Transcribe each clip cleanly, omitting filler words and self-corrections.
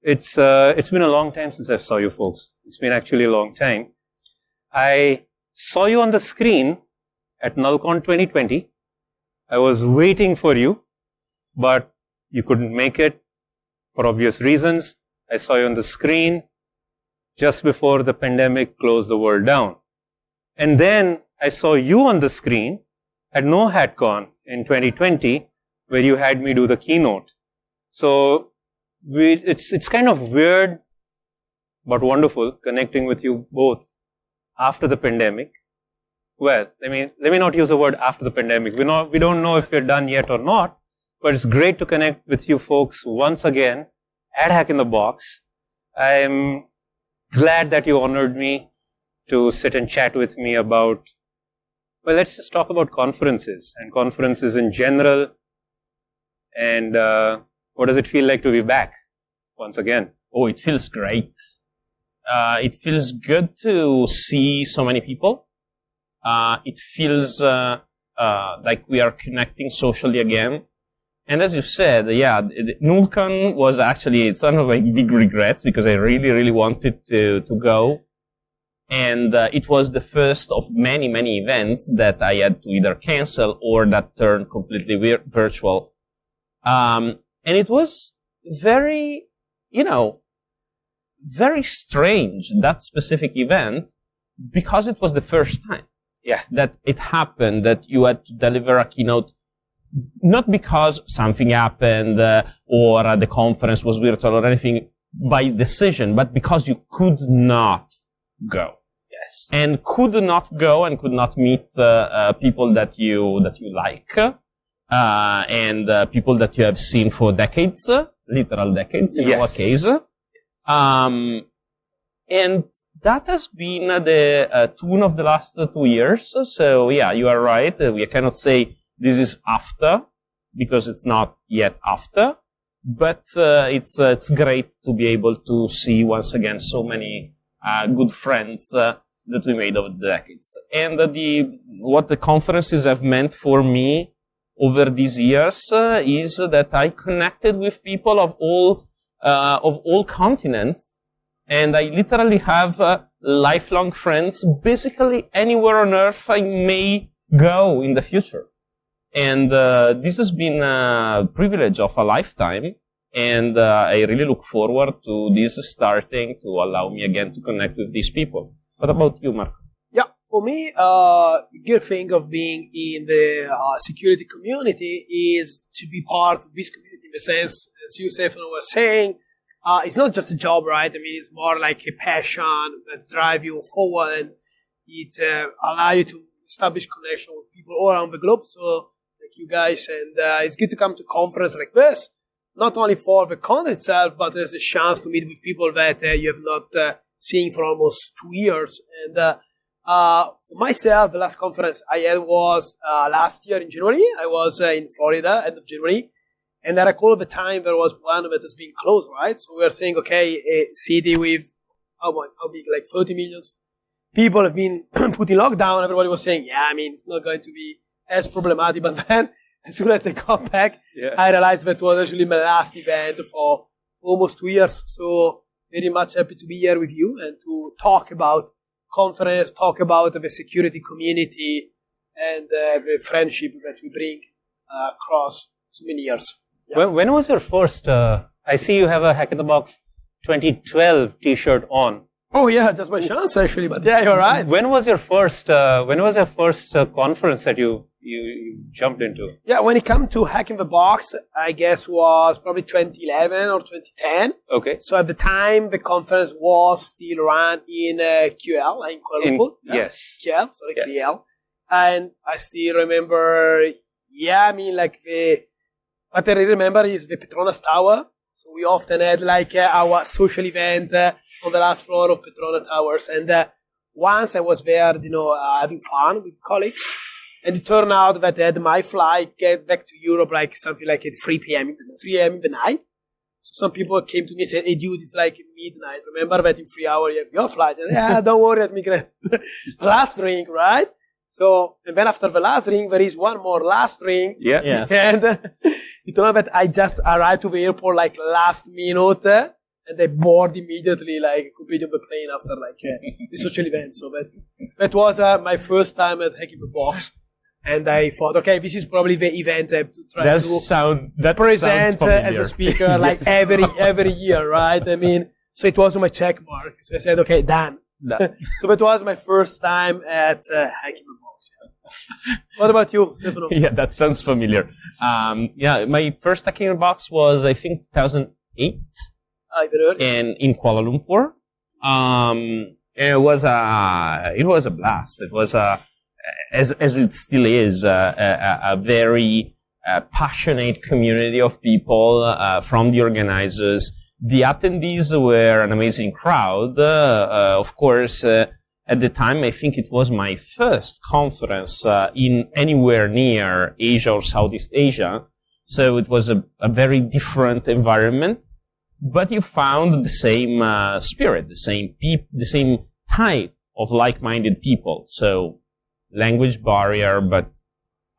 It's been a long time since I saw you folks. It's been actually a long time. I saw you on the screen at NullCon 2020. I was waiting for you, but you couldn't make it for obvious reasons. I saw you on the screen just before the pandemic closed the world down. And then I saw you on the screen at NoHatCon in 2020, where you had me do the keynote. So it's kind of weird, but wonderful connecting with you both after the pandemic. Well, let me not use the word after the pandemic. We don't know if we're done yet or not, but it's great to connect with you folks once again at Hack in the Box. I'm glad that you honored me to sit and chat with me about, well, let's just talk about conferences and conferences in general. And what does it feel like to be back once again? Oh, it feels great. It feels good to see so many people. It feels like we are connecting socially again. And as you said, yeah, NullCon was actually one of my big regrets because I really, really wanted to go. And it was the first of many, many events that I had to either cancel or that turned completely virtual. And it was very, very strange, that specific event, because it was the first time that it happened, that you had to deliver a keynote, not because something happened or the conference was virtual or anything by decision, but because you could not go. Yes. And could not go and could not meet people that you like and people that you have seen for decades, literal decades in our case. And that has been the tune of the last 2 years. So yeah, you are right. We cannot say this is after because it's not yet after. But it's great to be able to see once again so many good friends that we made over the decades. And what the conferences have meant for me over these years is that I connected with people of all continents. And I literally have lifelong friends basically anywhere on earth I may go in the future. And this has been a privilege of a lifetime. And I really look forward to this starting to allow me again to connect with these people. What about you, Marco? Yeah, for me, good thing of being in the security community is to be part of this community in the sense, as you, Stefano, were saying, it's not just a job, right? I mean, it's more like a passion that drives you forward, and it allows you to establish connection with people all around the globe. So, like you guys, and it's good to come to a conference like this, not only for the content itself, but there's a chance to meet with people that you have not seen for almost 2 years. And for myself, the last conference I had was last year in January. I was in Florida, end of January. And I recall the time there was one that has been closed, right? So we were saying, okay, a city with, how big, like 30 million people have been put in lockdown. Everybody was saying, yeah, I mean, it's not going to be as problematic. But then, as soon as I got back, I realized that was actually my last event for almost 2 years. So very much happy to be here with you and to talk about conference, talk about the security community and the friendship that we bring across so many years. Yeah. When was your first, I see you have a Hack in the Box 2012 t-shirt on. Oh yeah, that's my chance actually, but yeah, you're right. When was your first conference that you jumped into? Yeah, when it comes to Hack in the Box, I guess was probably 2011 or 2010. Okay. So at the time, the conference was still run in QL, in Kuala Lumpur. Yes. QL. And I still remember, what I really remember is the Petronas Tower. So we often had our social event on the last floor of Petronas Towers. And once I was there, having fun with colleagues. And it turned out that I had my flight get back to Europe something like at 3 p.m. in the night. So some people came to me and said, hey dude, it's like midnight. Remember that in 3 hours you have your flight. And don't worry, let me get the last drink, right? So, and then after the last drink, there is one more last drink. Yeah. Yes. And it turned out that I just arrived to the airport last minute. and I board immediately, like, completely on the plane after, like, the social event. So that was my first time at Hacking the Box. And I thought, okay, this is probably the event I have to try to present as a speaker, like, every year, right? I mean, so it was on my check mark. So I said, okay, done. So that was my first time at Hacking the Box. Yeah. What about you, Stefano? Yeah, that sounds familiar. My first Hacking the Box was, I think, 2008 in Kuala Lumpur. It was a blast. It was as it still is, a very passionate community of people from the organizers. The attendees were an amazing crowd. Of course, at the time, I think it was my first conference in anywhere near Asia or Southeast Asia. So it was a very different environment. But you found the same spirit, the same type of like-minded people. So language barrier, but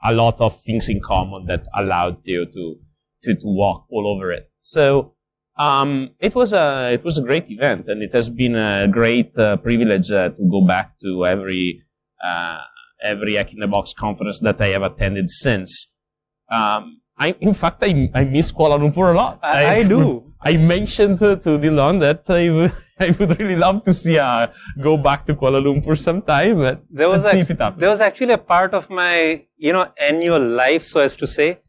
a lot of things in common that allowed you to walk all over it. So it was a great event, and it has been a great privilege to go back to every Hack in the Box conference that I have attended since. In fact, I miss Kuala Lumpur a lot. I do. I mentioned to Dylan that I would really love to see go back to Kuala Lumpur sometime. But there was actually a part of my annual life, so as to say,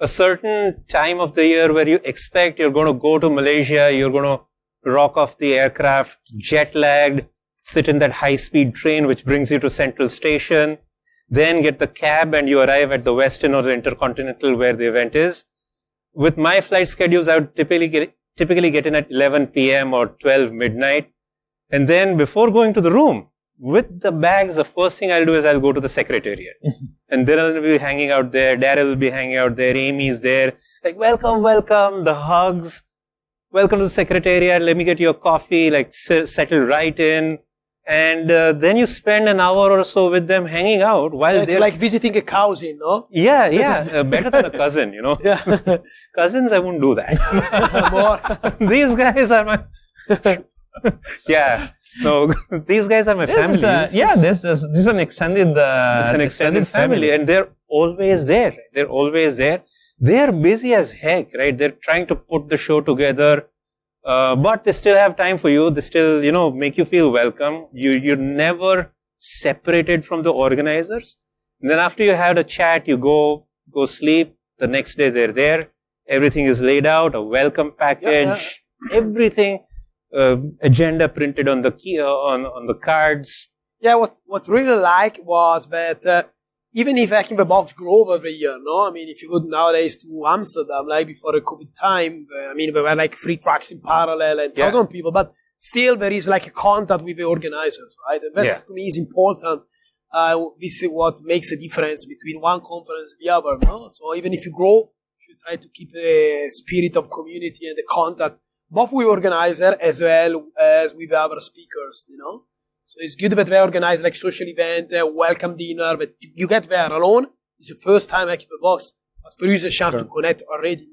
a certain time of the year where you expect you're going to go to Malaysia, you're going to rock off the aircraft, jet lagged, sit in that high speed train which brings you to Central Station, then get the cab and you arrive at the Western or the Intercontinental where the event is. With my flight schedules, I would typically get in at 11 p.m. or 12 midnight. And then before going to the room, with the bags, the first thing I'll do is I'll go to the secretariat. And Dylan will be hanging out there, Daryl will be hanging out there, Amy's there. Like, welcome, the hugs. Welcome to the secretariat, let me get you a coffee, like settle right in. And then you spend an hour or so with them hanging out while it's like visiting a cousin, no? Yeah. Better than a cousin, Yeah. Cousins, I won't do that. These guys are my... No, these guys are my family. This is an extended it's an extended family. And they're always there. They're busy as heck, right? They're trying to put the show together. But they still have time for you. They still, make you feel welcome. You're never separated from the organizers. And then after you had a chat, you go sleep. The next day they're there. Everything is laid out, a welcome package, everything, agenda printed on the key, on the cards. Yeah, what really like was that even if Hacking the Box grew over the year, no? I mean, if you go nowadays to Amsterdam, like before the COVID time, there were like 3 tracks in parallel and thousands of people, but still there is like a contact with the organizers, right? And that to me is important. This is what makes a difference between one conference and the other, no? So even if you grow, you should try to keep the spirit of community and the contact, both with the organizer as well as with the other speakers, So it's good that they organize like social event, welcome dinner, but you get there alone. It's your first time Hacking the Box, but for you it's a chance to connect already,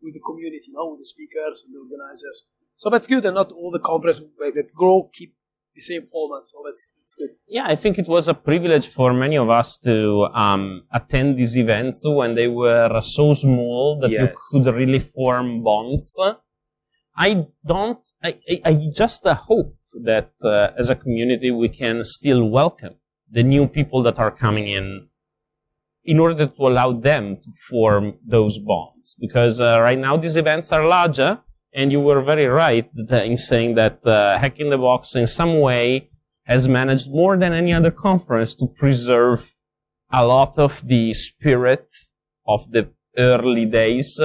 with the community, with the speakers and the organizers. So that's good, and not all the conferences that grow keep the same format. So that's good. Yeah, I think it was a privilege for many of us to attend these events when they were so small that you could really form bonds. I just hope that as a community we can still welcome the new people that are coming in order to allow them to form those bonds. Because right now these events are larger, and you were very right in saying that Hacking the Box in some way has managed more than any other conference to preserve a lot of the spirit of the early days,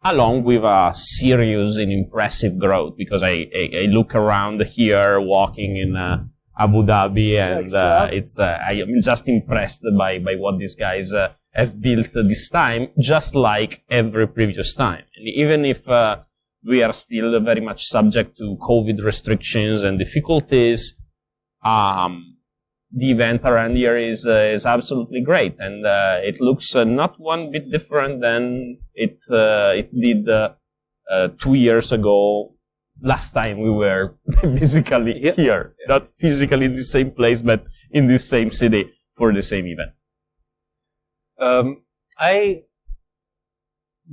along with a serious and impressive growth, because I look around here walking in Abu Dhabi, and I am just impressed by what these guys have built this time, just like every previous time. And even if we are still very much subject to COVID restrictions and difficulties, the event around here is absolutely great, and it looks not one bit different than it did 2 years ago last time we were basically here, not physically in the same place, but in the same city for the same event.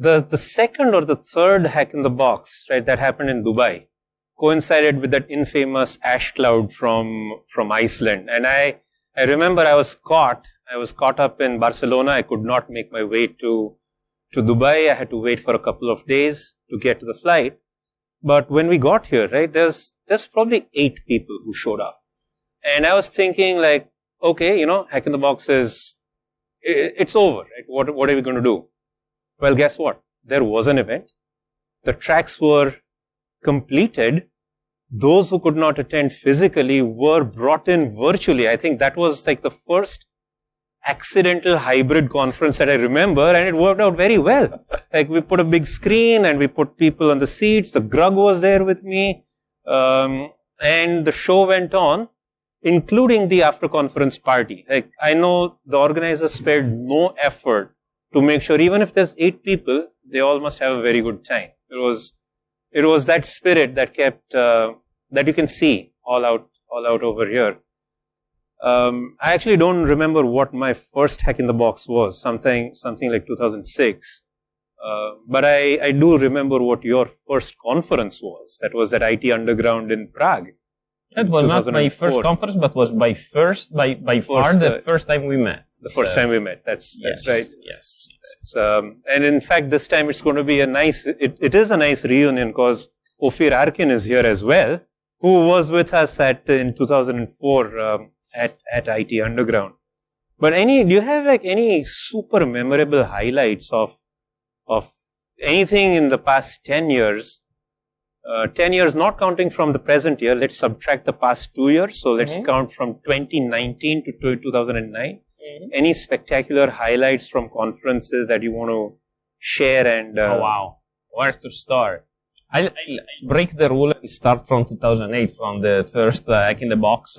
The second or the third hack in the box, right, that happened in Dubai coincided with that infamous ash cloud from Iceland. And I remember I was caught up in Barcelona. I could not make my way to Dubai. I had to wait for a couple of days to get to the flight. But when we got here, right, there's probably 8 people who showed up. And I was thinking like, okay, hack in the box it's over, right? What are we going to do? Well, guess what? There was an event. The tracks were completed. Those who could not attend physically were brought in virtually. I think that was like the first accidental hybrid conference that I remember, and it worked out very well. Like we put a big screen and we put people on the seats. The Grug was there with me, and the show went on, including the after conference party. Like I know the organizers spared no effort to make sure even if there's 8 people, they all must have a very good time. It was that spirit that kept that you can see all out over here. I actually don't remember what my first hack in the box was, something like 2006. But I do remember what your first conference was. That was at IT Underground in Prague. That was not my first conference, but was by far the first time we met. The first time we met. That's right. Yes. And in fact, this time it's going to be it is a nice reunion because Ophir Arkin is here as well, who was with us in 2004 at IT Underground. But do you have like any super memorable highlights of anything in the past 10 years? 10 years, not counting from the present year. Let's subtract the past 2 years. So let's count from 2019 to 2009. Any spectacular highlights from conferences that you want to share? And oh wow, where to start? I'll break the rule and start from 2008, from the first hack in the box,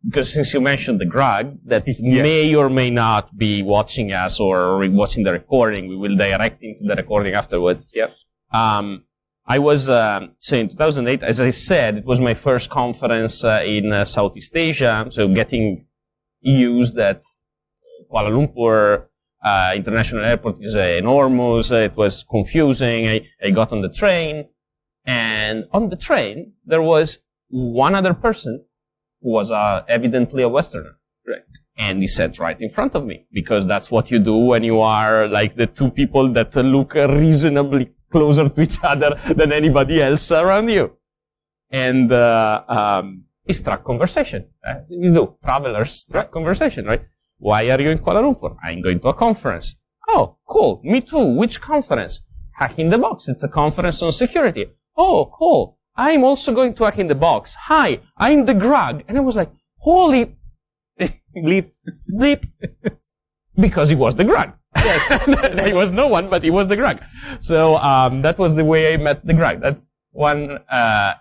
because since you mentioned the Grug, that may or may not be watching us or watching the recording, we will direct into the recording afterwards. Yep. I was, so in 2008, as I said, it was my first conference in Southeast Asia, so getting used at Kuala Lumpur International Airport is enormous. It was confusing. I got on the train, and on the train, there was one other person who was evidently a Westerner. Right. And he sat right in front of me, because that's what you do when you are like the two people that look reasonably closer to each other than anybody else around you. And he struck conversation. You do. Travelers struck conversation, right? Why are you in Kuala Lumpur? I'm going to a conference. Oh, cool. Me too. Which conference? Hack in the Box. It's a conference on security. Oh, cool. I'm also going to Hack in the Box. Hi, I'm the Grug. And I was like, holy bleep, bleep. Because he was the Grug. Yes. He was no one, but he was the Grug. So that was the way I met the Grug. That's one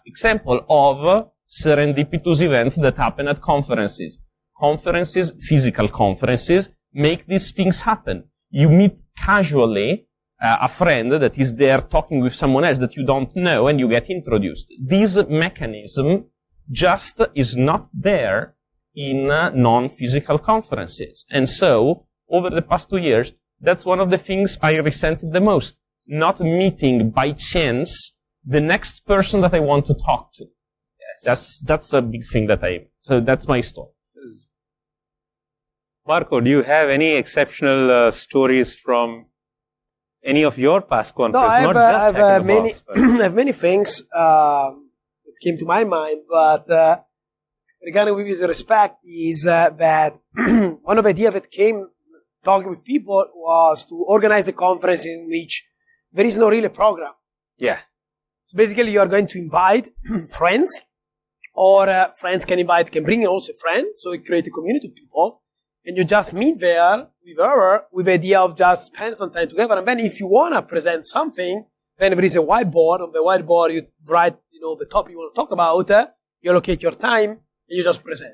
example of serendipitous events that happen at conferences. Conferences, physical conferences, make these things happen. You meet casually a friend that is there talking with someone else that you don't know, and you get introduced. This mechanism just is not there in non-physical conferences. And so, over the past 2 years, that's one of the things I resented the most. Not meeting by chance the next person that I want to talk to. Yes. That's a big thing so that's my story. Marco, do you have any exceptional stories from any of your past conferences? I have many things that came to my mind, but regarding with respect is that one of the ideas that came talking with people was to organize a conference in which there is no really program. Yeah. So basically you are going to invite friends, or friends can bring also a friend, so you create a community of people. And you just meet there with the idea of just spend some time together. And then if you want to present something, then there is a whiteboard. On the whiteboard, you write, the topic you want to talk about. You allocate your time, and you just present.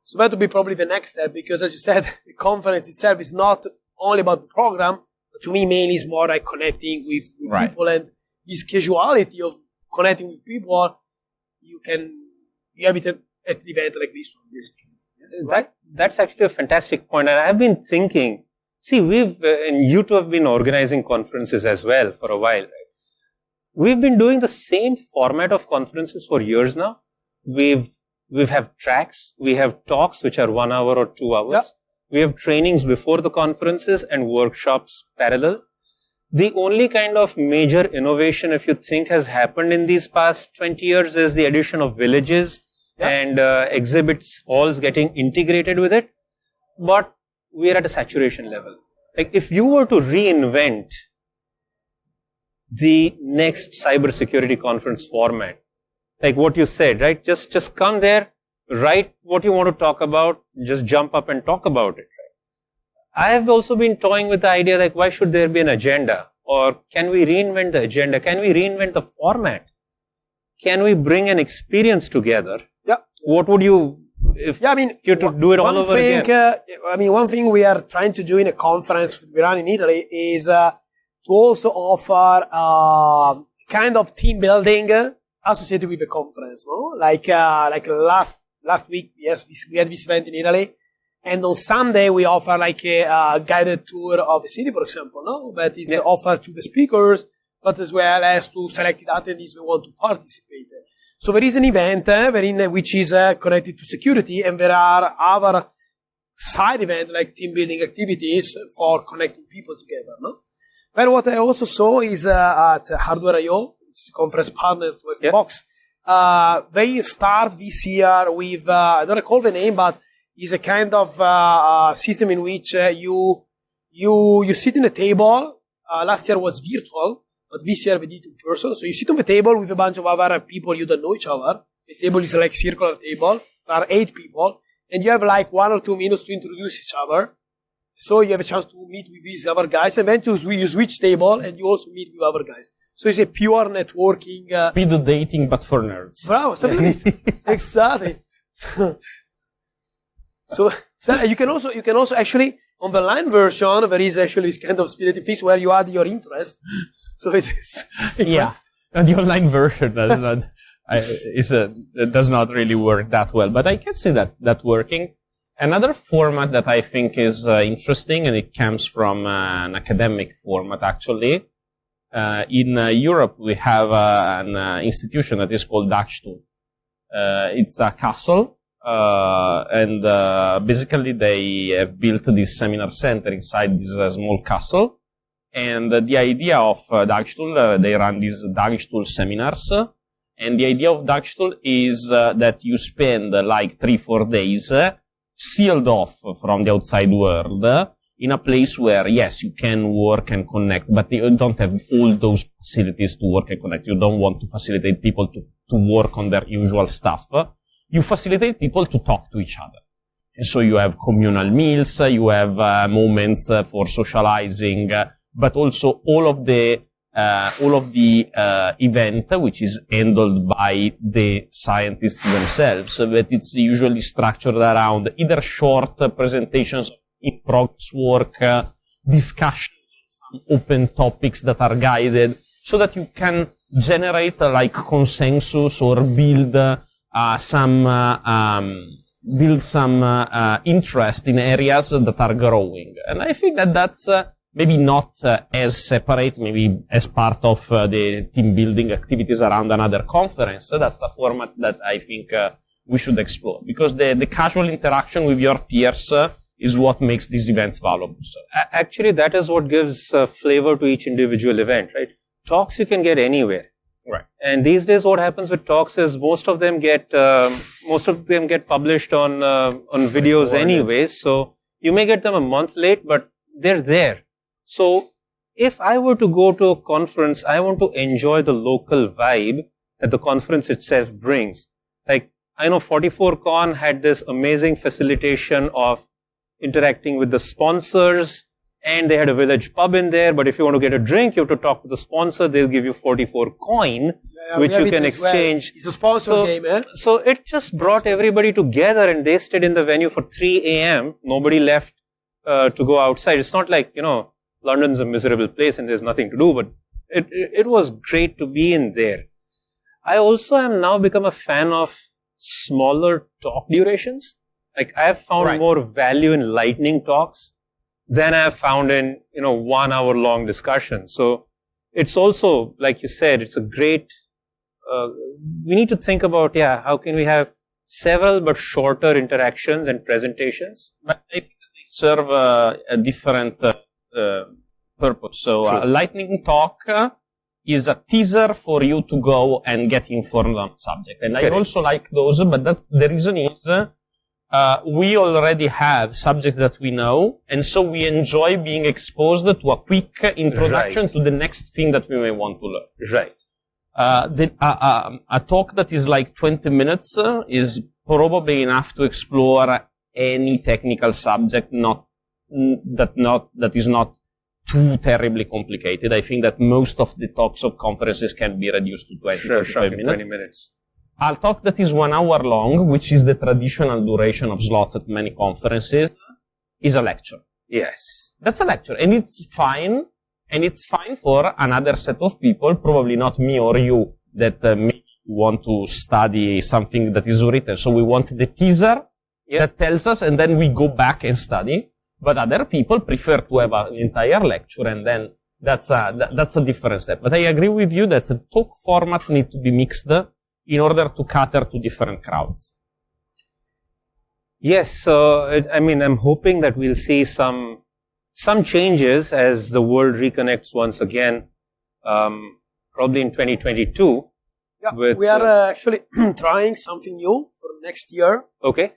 So that would be probably the next step, because as you said, the conference itself is not only about the program, but to me mainly is more like connecting with people, and this casuality of connecting with people, you have it at an event like this one, basically. That's actually a fantastic point. And I've been thinking, see, and you two have been organizing conferences as well for a while, right? We've been doing the same format of conferences for years now. We have tracks, we have talks which are 1 hour or 2 hours. Yep. We have trainings before the conferences and workshops parallel. The only kind of major innovation, if you think, has happened in these past 20 years is the addition of villages and exhibits halls getting integrated with it. But we are at a saturation level. Like if you were to reinvent the next cybersecurity conference format, like what you said, right? Just come there, write what you want to talk about, just jump up and talk about it. Right? I have also been toying with the idea like, why should there be an agenda? Or can we reinvent the agenda? Can we reinvent the format? Can we bring an experience together? Yeah. What would you, if you had to do it all over again? One thing we are trying to do in a conference we run in Italy is to also offer kind of team building associated with the conference. No? Like last week, yes, we had this event in Italy. And on Sunday, we offer like a guided tour of the city, for example, no? But it's offered to the speakers, but as well as to selected attendees who want to participate. So there is an event which is connected to security, and there are other side events like team building activities for connecting people together. No? But what I also saw is at Hardware I/O, which is a conference partner to Xbox, they start this year with, I don't recall the name, but is a kind of system in which you sit in a table. Last year was virtual, but this year we did in person. So you sit on the table with a bunch of other people you don't know each other. The table is like a circular table. There are 8 people, and you have like 1 or 2 minutes to introduce each other. So you have a chance to meet with these other guys, and then you switch table, and you also meet with other guys. So it's a pure networking. Speed dating, but for nerds. Wow, something like this. Exactly. So you can also actually, on the line version, there is actually this kind of speed dating piece where you add your interest. So it is. Yeah. And the online version does not, does not really work that well, but I can see that working. Another format that I think is interesting, and it comes from an academic format actually. In Europe, we have an institution that is called Dachstuhl. It's a castle. And basically they have built this seminar center inside this small castle. And the idea of Dachstuhl, they run these Dachstuhl seminars. And the idea of Dachstuhl is that you spend like 3-4 days sealed off from the outside world in a place where, yes, you can work and connect, but you don't have all those facilities to work and connect. You don't want to facilitate people to work on their usual stuff. You facilitate people to talk to each other. And so you have communal meals, you have moments for socializing, but also all of the event, which is handled by the scientists themselves, but it's usually structured around either short presentations in progress work, discussions on some open topics that are guided, so that you can generate like consensus or build some interest in areas that are growing. And I think that that's maybe not as separate, maybe as part of the team building activities around another conference. So that's a format that I think we should explore, because the casual interaction with your peers is what makes these events valuable. So, actually, that is what gives flavor to each individual event, right? Talks you can get anywhere. Right. And these days, what happens with talks is most of them get published on videos anyways. So you may get them a month late, but they're there. So if I were to go to a conference, I want to enjoy the local vibe that the conference itself brings. Like I know 44Con had this amazing facilitation of interacting with the sponsors. And they had a village pub in there, but if you want to get a drink, you have to talk to the sponsor. They'll give you 44 coin, which you can exchange. Well. It's a sponsor game, eh? So it just brought everybody together, and they stayed in the venue for 3 a.m. Nobody left to go outside. It's not like, London's a miserable place and there's nothing to do, but it was great to be in there. I also am now become a fan of smaller talk durations. Like I have found more value in lightning talks than I have found in, 1 hour long discussions. So it's also, like you said, it's a great, we need to think about, how can we have several but shorter interactions and presentations? But I think they serve a different purpose. So a lightning talk is a teaser for you to go and get informed on the subject. And I also like those, but the reason is we already have subjects that we know, and so we enjoy being exposed to a quick introduction to the next thing that we may want to learn. A talk that is like 20 minutes is probably enough to explore any technical subject that is not too terribly complicated. I think that most of the talks of conferences can be reduced to 25 minutes. 20 minutes. A talk that is 1 hour long, which is the traditional duration of slots at many conferences, is a lecture. Yes. That's a lecture, and it's fine. And it's fine for another set of people, probably not me or you, that maybe want to study something that is written. So we want the teaser that tells us, and then we go back and study. But other people prefer to have an entire lecture, and then that's a different step. But I agree with you that the talk formats need to be mixed in order to cater to different crowds. Yes, so I'm hoping that we'll see some changes as the world reconnects once again, probably in 2022. Yeah, we are actually trying something new for next year. Okay.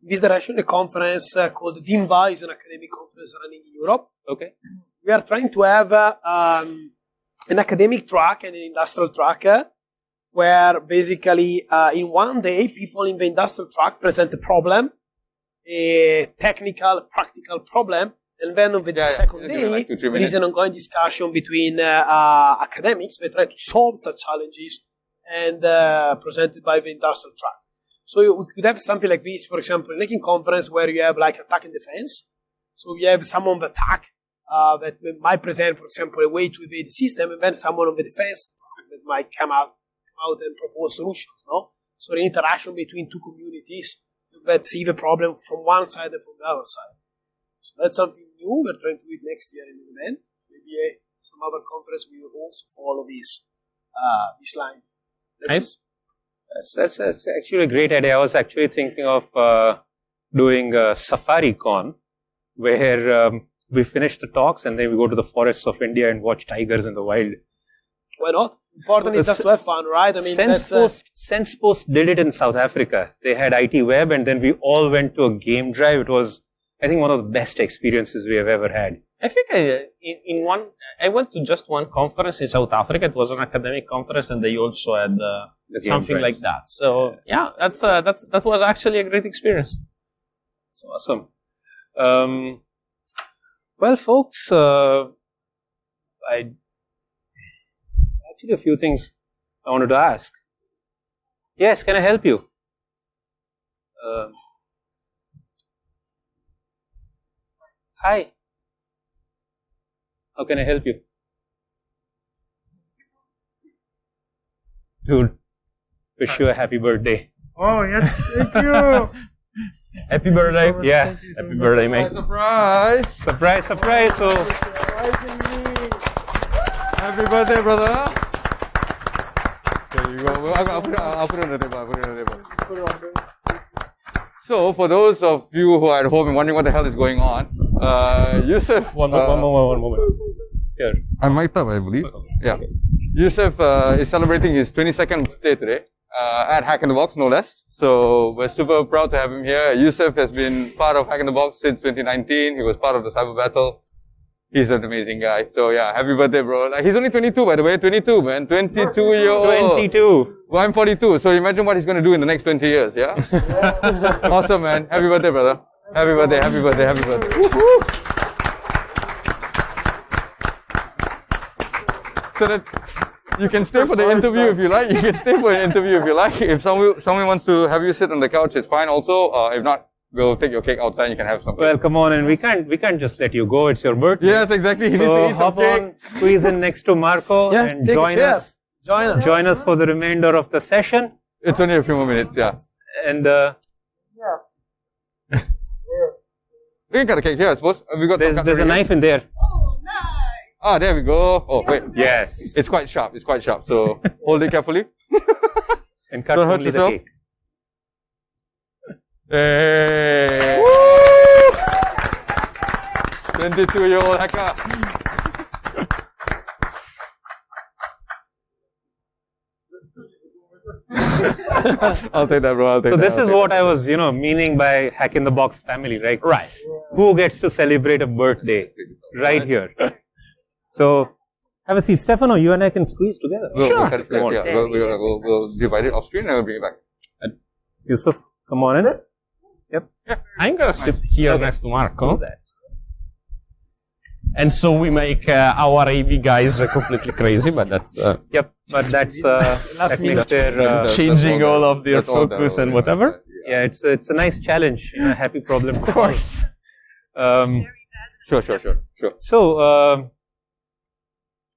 This direction, a conference called DIMVA, is an academic conference running in Europe. Okay. We are trying to have an academic track and an industrial track where basically in one day people in the industrial track present a problem, a technical, practical problem, and then on the second day there is an ongoing discussion between academics. They try to solve such challenges and presented by the industrial track. So we could have something like this, for example, in a conference where you have like attack and defense. So you have someone on the attack that might present, for example, a way to evade the system, and then someone on the defense that might come out and propose solutions. No, so the interaction between two communities that see the problem from one side and from the other side. So that's something new. We're trying to do it next year in an event. Maybe some other conference will also follow this line. That's actually a great idea. I was actually thinking of doing a Safari Con, where we finish the talks and then we go to the forests of India and watch tigers in the wild. Why not? Important is just to have fun, right? I mean, SensePost did it in South Africa. They had IT Web, and then we all went to a game drive. It was, I think, one of the best experiences we have ever had. I think I went to just one conference in South Africa. It was an academic conference, and they also had something like that. So that was actually a great experience. It's awesome. Well, folks, actually a few things I wanted to ask. Yes, can I help you? Hi. How can I help you? Dude, wish you a happy birthday. Oh, yes, thank you. Happy birthday. Yeah, happy birthday, mate. Surprise. Surprise, surprise. So, happy birthday, brother. There you go. I'll put it on the table. So, for those of you who are at home and wondering what the hell is going on, Yusuf. One moment. Here. I'm mic'd up, I believe. Yeah. Okay. Yusuf is celebrating his 22nd birthday today at Hack in the Box, no less. So, we're super proud to have him here. Yusuf has been part of Hack in the Box since 2019. He was part of the Cyber Battle. He's an amazing guy. So, yeah, happy birthday, bro. He's only 22, by the way. 22, man. 22-year-old. 22. Well, I'm 42, so imagine what he's going to do in the next 20 years, yeah? Awesome, man. Happy birthday, brother. Happy birthday, happy birthday, happy birthday. Woo-hoo! So that you can stay for the interview if you like. You can stay for an interview if you like. If someone wants to have you sit on the couch, it's fine also. If not, we'll take your cake outside and you can have something. Well, come on, and we can't just let you go. It's your birthday. Yes, exactly. He so needs to eat hop some cake. on, squeeze in next to Marco and join us join us for the remainder of the session. It's only a few more minutes, yeah. And We can cut a cake here, I suppose. We got there's a knife in there. Ah, there we go. Oh, wait. Yes. It's quite sharp. It's quite sharp. So hold it carefully. And cut Don't hurt only the yourself. cake. Hey. 22-year-old hacker. I'll take that, bro. I'll take So that. this is what I was, meaning by Hack in the Box family, right? Right. Who gets to celebrate a birthday right here? So have a seat. Stefano, you and I can squeeze together. We'll divide it off screen and we'll bring it back. Yusuf, come on in. Yep. I'm going to sit here next to Marco. And so we make our AV guys completely crazy, but that's... Yep, but that's that makes their changing all of their focus and whatever. Yeah, it's a nice challenge, a happy problem. Of course. Sure. So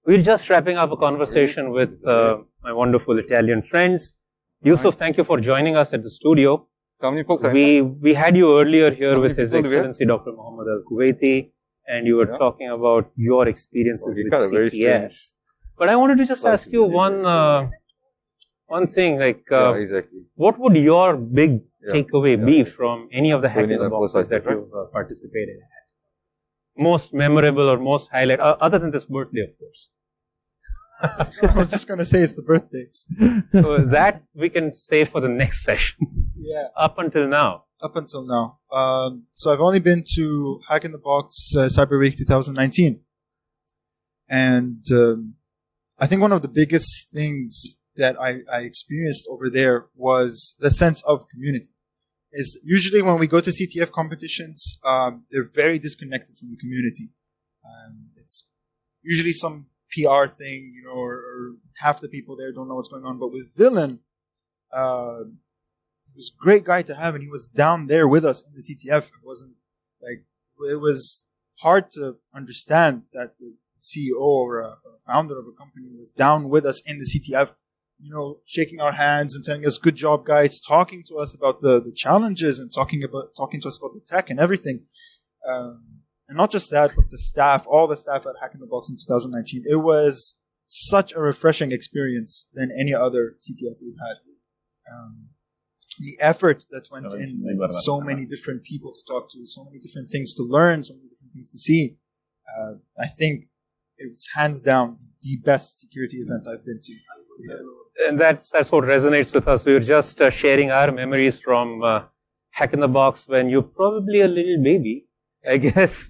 we're just wrapping up a conversation with my wonderful Italian friends. Yusuf, thank you for joining us at the studio. How many folks are We had you earlier here with His Excellency Dr. Mohammed Al-Kuwaiti, and you were talking about your experiences with CTF. But I wanted to just ask you one thing, like exactly. what would your big takeaway be from any of the Hack in the Boxes that you've participated in? Most memorable or most highlight, other than this birthday, of course. I was just going to say it's the birthday. So that we can say for the next session. Yeah. Up until now. Up until now. So I've only been to Hack in the Box Cyber Week 2019. And I think one of the biggest things that I experienced over there was the sense of community. Is usually when we go to CTF competitions, they're very disconnected from the community. It's usually some PR thing, or half the people there don't know what's going on. But with Dylan, he was a great guy to have, and he was down there with us in the CTF. It was hard to understand that the CEO or a founder of a company was down with us in the CTF, shaking our hands and telling us, "Good job, guys," talking to us about the challenges and talking to us about the tech and everything. And not just that, but the staff, all the staff at Hack in the Box in 2019. It was such a refreshing experience than any other CTF we've had. The effort that went in, so many different people to talk to, so many different things to learn, so many different things to see. I think it's hands down the best security event I've been to. And that's what resonates with us. We were just sharing our memories from Hack in the Box when you're probably a little baby, I guess.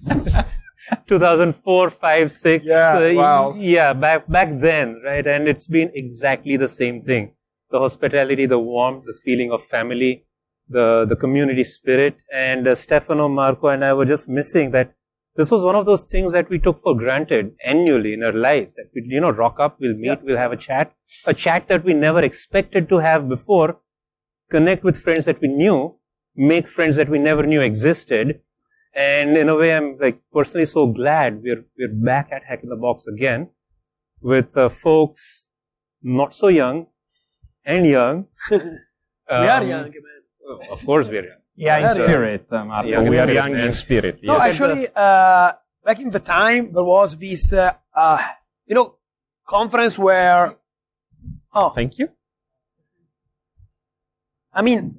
2004, 5, 6. Yeah, wow. Yeah, back then, right? And it's been exactly the same thing. The hospitality, the warmth, the feeling of family, the community spirit. And Stefano, Marco, and I were just missing that. This was one of those things that we took for granted annually in our lives. That we, rock up, we'll meet, we'll have a chat that we never expected to have before, connect with friends that we knew, make friends that we never knew existed. And in a way, I'm personally so glad we're back at Hack in the Box again with folks not so young and young. We are young, man. Of course, we're young. Yeah, in spirit, Marco. We are young in spirit. No, Yes. actually, back in the time, there was this, conference where... Oh, Thank you. I mean,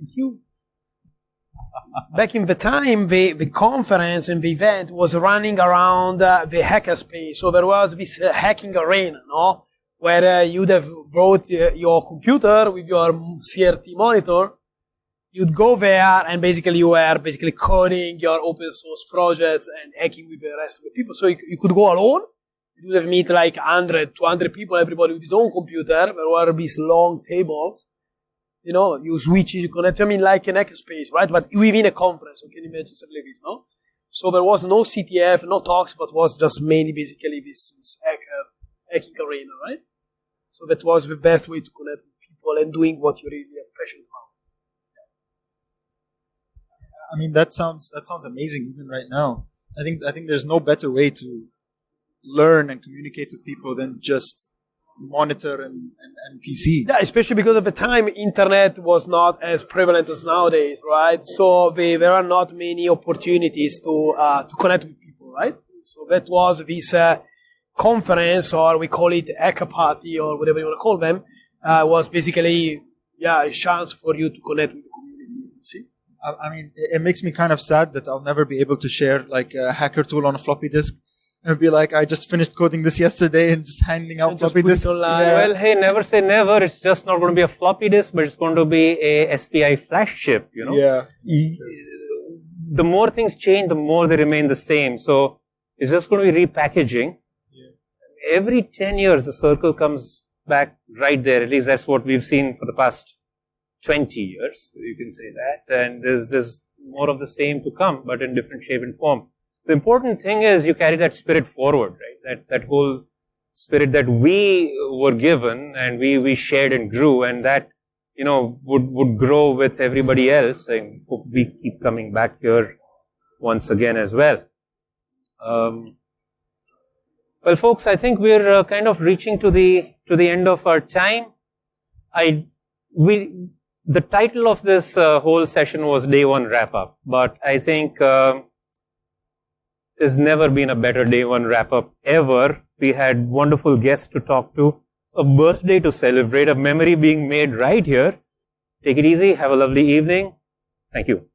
back in the time, the conference and the event was running around the hackerspace. So there was this hacking arena, no? Where you'd have brought your computer with your CRT monitor. You'd go there and you were coding your open source projects and hacking with the rest of the people. So you could go alone. You would have meet 100, 200 people, everybody with his own computer. There were these long tables. You switch, you connect. Like an hackerspace, right? But within a conference. You can imagine something like this, no? So there was no CTF, no talks, but was just mainly this hacking arena, right? So that was the best way to connect with people and doing what you really are passionate about. I mean, that sounds amazing even right now. I think there's no better way to learn and communicate with people than just monitor and PC. Yeah, especially because at the time, internet was not as prevalent as nowadays, right? So there are not many opportunities to connect with people, right? So that was this conference, or we call it hacker party, or whatever you want to call them, was basically a chance for you to connect with the community. See? I mean, it makes me kind of sad that I'll never be able to share like a hacker tool on a floppy disk and be like, I just finished coding this yesterday and just handing out floppy disks. Well, hey, never say never. It's just not going to be a floppy disk, but it's going to be a SPI flash chip, you know? Yeah. The more things change, the more they remain the same. So it's just going to be repackaging. Yeah. Every 10 years, the circle comes back right there. At least that's what we've seen for the past 20 years. You can say that. And there's more of the same to come, but in different shape and form. The important thing is you carry that spirit forward, right? That whole spirit that we were given and we shared and grew, and that, you know, would grow with everybody else. And hope we keep coming back here once again as well. Well, folks, I think we're kind of reaching to the end of our time. The title of this whole session was Day 1 Wrap Up, but I think there's never been a better Day 1 Wrap Up ever. We had wonderful guests to talk to, a birthday to celebrate, a memory being made right here. Take it easy. Have a lovely evening. Thank you.